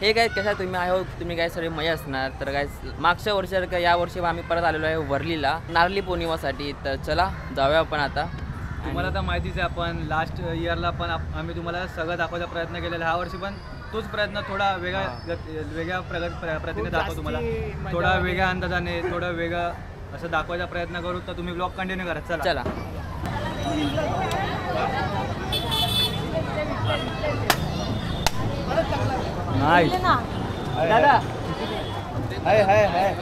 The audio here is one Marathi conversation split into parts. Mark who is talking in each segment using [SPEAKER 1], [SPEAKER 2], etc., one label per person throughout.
[SPEAKER 1] हे काय कशा तुम्ही आहे तुम्ही काय सगळे मजा असणार तर काय मागच्या वर्षी या वर्षी आम्ही परत आलेलो आहे वर्लीला नारळी पौर्णिमासाठी तर चला जाऊया आपण आता.
[SPEAKER 2] तुम्हाला तर माहितीच आहे आपण लास्ट इयरला पण आम्ही तुम्हाला सगळं दाखवायचा प्रयत्न केलेला ह्या वर्षी पण तोच प्रयत्न थोडा वेगळ्या प्रतीने दाखवतो तुम्हाला थोडा वेगळ्या अंदाजाने थोडं वेगळं असं दाखवायचा प्रयत्न करू तर तुम्ही ब्लॉग कंटिन्यू करा. चला
[SPEAKER 1] चला
[SPEAKER 2] नाही दादा हाय हाय हाय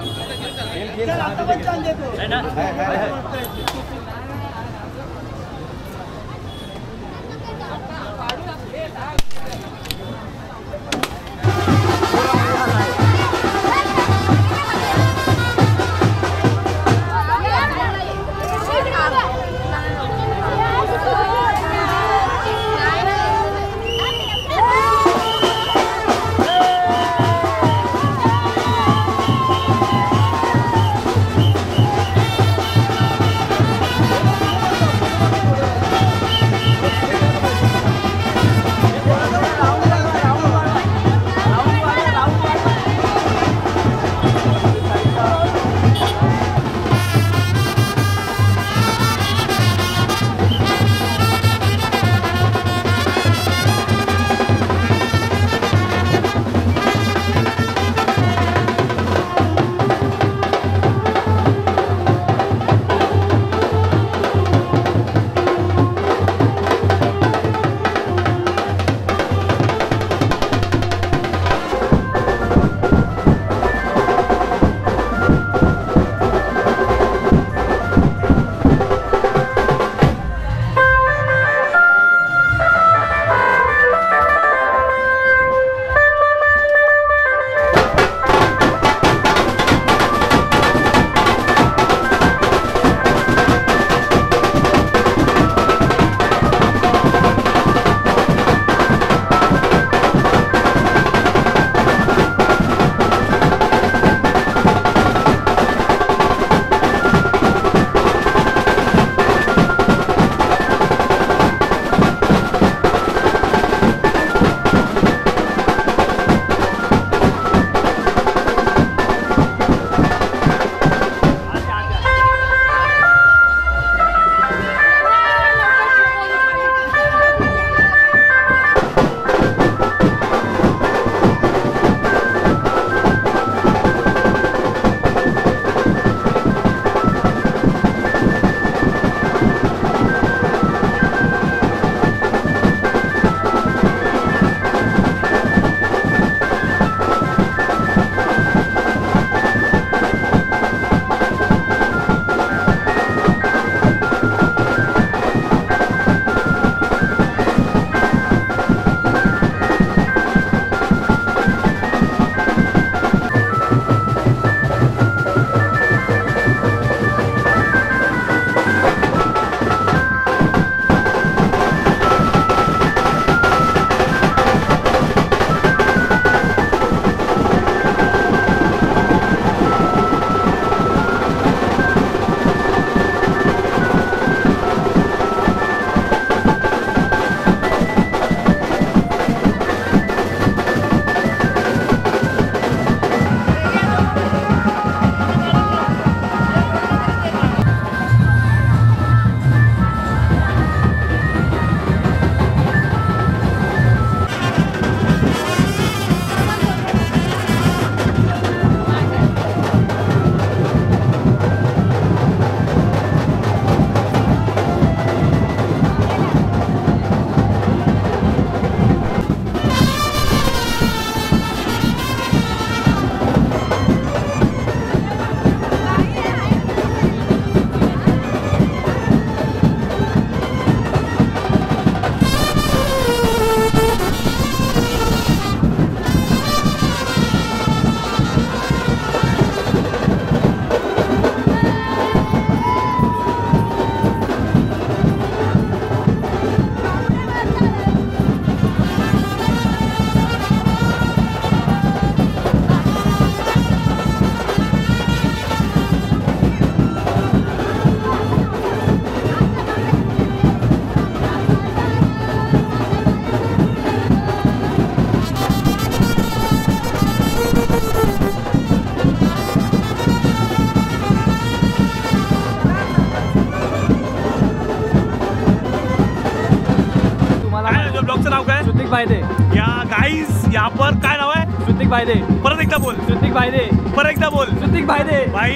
[SPEAKER 2] बायदे.
[SPEAKER 3] या गाईस यहाँ पर काय नाव आहे?
[SPEAKER 2] सुतिक बायदे.
[SPEAKER 3] परत एकदा बोल.
[SPEAKER 2] सुतिक बायदे.
[SPEAKER 3] परत एकदा बोल.
[SPEAKER 2] सुतिक बायदे.
[SPEAKER 3] भाई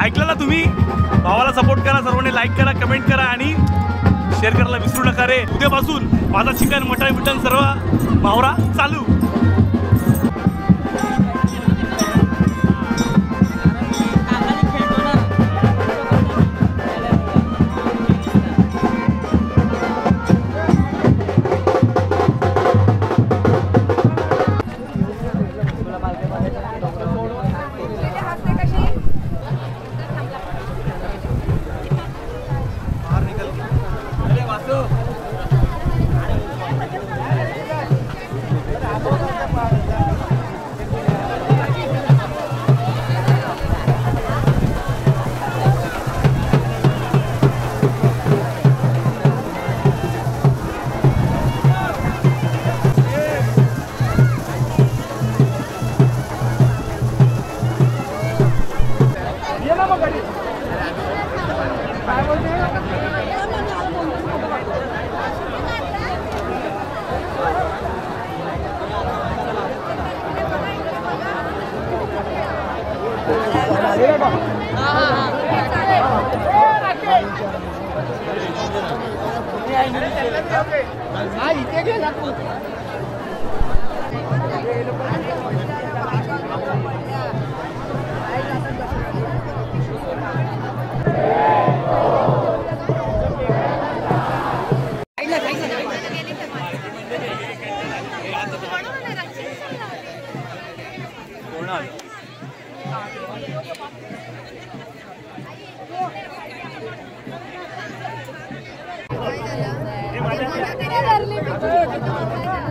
[SPEAKER 3] ऐकलं ना तुम्ही? भावाला सपोर्ट करा, सर्वांनी लाईक करा, कमेंट करा आणि शेअर करायला विसरू नका रे. उद्यापासून माझा चिकन मटण बिटन सर्व भावरा चालू.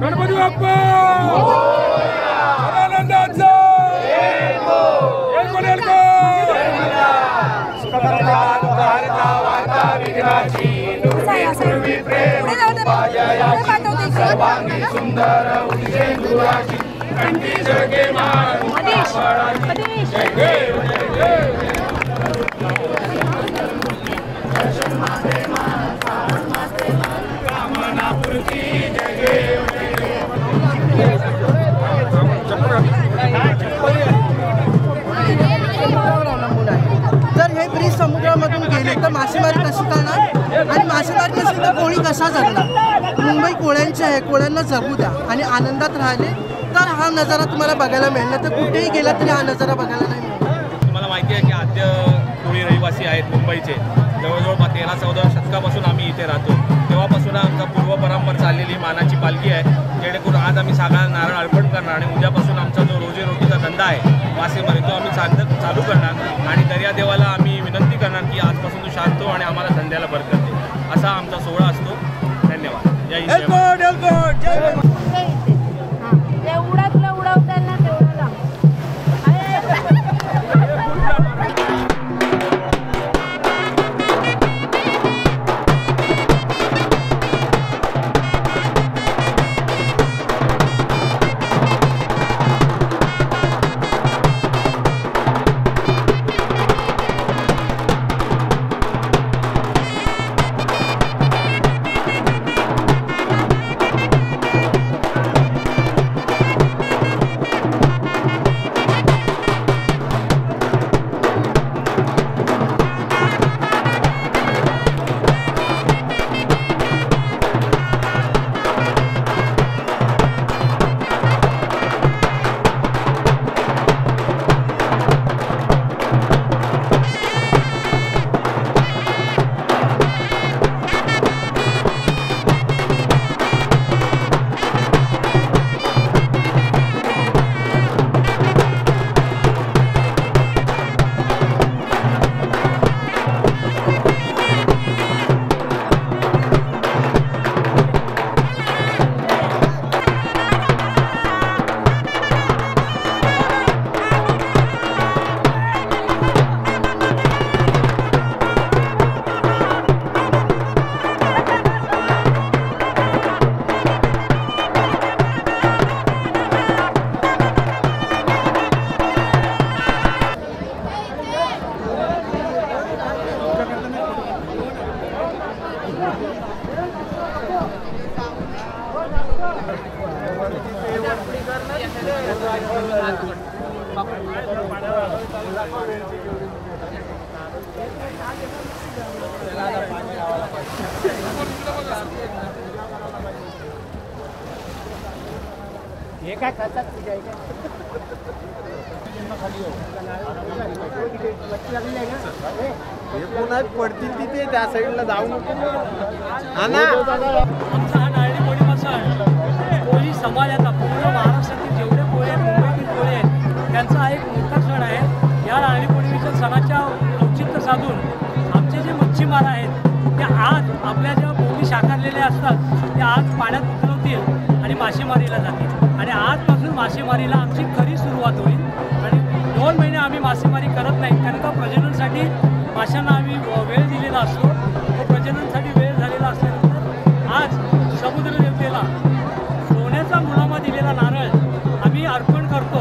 [SPEAKER 4] गणपती बाप्पा आनंदाचा
[SPEAKER 5] जर हे ब्रिज समुद्रामधून गेले तर मासेमारी कशी करणार आणि मासेमारी नसेल तर कोळी कसा जगणार? मुंबई कोळ्यांची आहे, कोळ्यांना जगू द्या आणि आनंदात राहिले तर हा नजारा तुम्हाला बघायला मिळणार. तर कुठेही गेला तरी हा नजारा बघायला नाही मिळणार.
[SPEAKER 3] तुम्हाला माहिती आहे की आद्य कोळी रहिवासी आहेत मुंबईचे. जवळजवळ 13-14 शतकापासून आम्ही इथे राहतो. तेव्हापासून आमचा पूर्व परंपरा चाललेली मानाची पालखी आहे. जेणेकरून आज आम्ही सगळ्या नारळ अर्पण करणार आणि उद्यापासून आमचा जो रोजीरोटीचा धंदा आहे मासेमारी तो आम्ही चालू करणार आणि दर्यादेवाला आम्ही विनंती करणार की आजपासून तो शांत हो आणि आम्हाला धंद्याला बरकत दे. असा आमचा सोहळा असतो. धन्यवाद. जय हिंद.
[SPEAKER 6] एवढा तुला उडवता ना तेवढा
[SPEAKER 4] हे काय करतात तुझ्या
[SPEAKER 7] हे पुन्हा पडतील तिथे त्या साईडला जाऊ नको.
[SPEAKER 4] आमचा हा नारळी पौर्णिमा सण कोळी समाजाचा पूर्ण महाराष्ट्रातील जेवढे कोळी आहेत, मुंबईतील कोळी आहेत, त्यांचा हा एक मोठा सण आहे. या नारळी पौर्णिमेच्या सणाच्या औचित्य साधून आमचे जे मच्छीमार आहेत ते आज आपल्या ज्या बोटी शाकारलेल्या असतात त्या आज पाण्यात उतरवतील आणि मासेमारीला जातील. आणि आजपासून मासेमारीला आमची खरी सुरुवात होईल. आणि 2 महिने आम्ही मासेमारी करत नाही, कारण का प्रजननासाठी माशांना आम्ही वेळ दिलेला असतो. तो प्रजननासाठी वेळ झालेला असल्यानंतर आज समुद्रदेवतेला सोन्याचा मुलामा दिलेला नारळ आम्ही अर्पण करतो,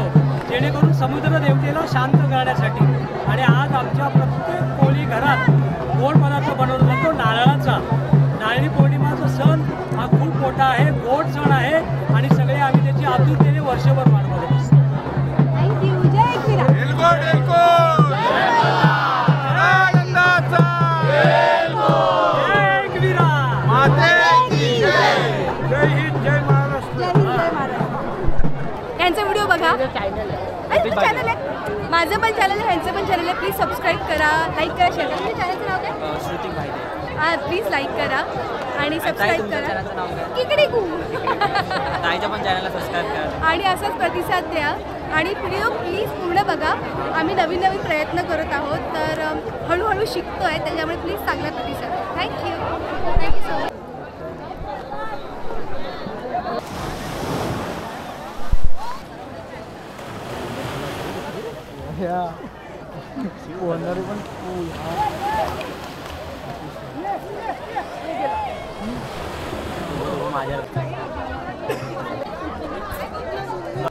[SPEAKER 4] जेणेकरून समुद्रदेवतेला शांत करण्यासाठी. आणि आज आमच्या प्रत्येक कोळी घरात गोड पदार्थ बनवला जातो नारळाचा. नारळी पौर्णिमाचा सण हा खूप मोठा आहे, गोड सण आहे आणि सगळे आम्ही त्याची आतुरतेने वर्षभर वाट बघत असतो.
[SPEAKER 6] थँक्यू. जय एकविरा.
[SPEAKER 4] जय एकविरा.
[SPEAKER 7] जय हिंद, जय महाराष्ट्र.
[SPEAKER 6] जय हिंद, जय महाराष्ट्र. यांचा व्हिडिओ बघा. अरे चॅनल आहे, माझं पण चॅनल आहे, ह्यांचं पण चॅनल आहे. प्लीज सबस्क्राईब करा, लाईक करा, शेअर करा. तुमच्या चॅनलचं नाव काय?
[SPEAKER 1] श्रुती भाई
[SPEAKER 6] हां, प्लीज लाईक करा आणि सबस्क्राईब करा.
[SPEAKER 1] चॅनलचं नाव काय?
[SPEAKER 6] इकडे गु
[SPEAKER 1] ताईच्या पण चॅनलला सबस्क्राईब करा.
[SPEAKER 6] आणि असाच प्रतिसाद द्या आणि व्हिडिओ प्लीज पूर्ण बघा. आम्ही नवीन नवीन प्रयत्न करत आहोत, तर हळूहळू शिकतो आहे, त्याच्यामुळे प्लीज चांगला प्रतिसाद द्या. Thank you so much.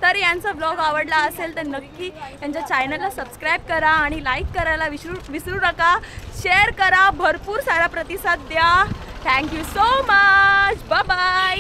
[SPEAKER 6] तर यांचा ब्लॉग आवडला असेल तर नक्की यांच्या चॅनलला सबस्क्राईब करा आणि लाईक करायला विसरू नका. शेअर करा, भरपूर सारा प्रतिसाद द्या. Thank you so much. Bye bye.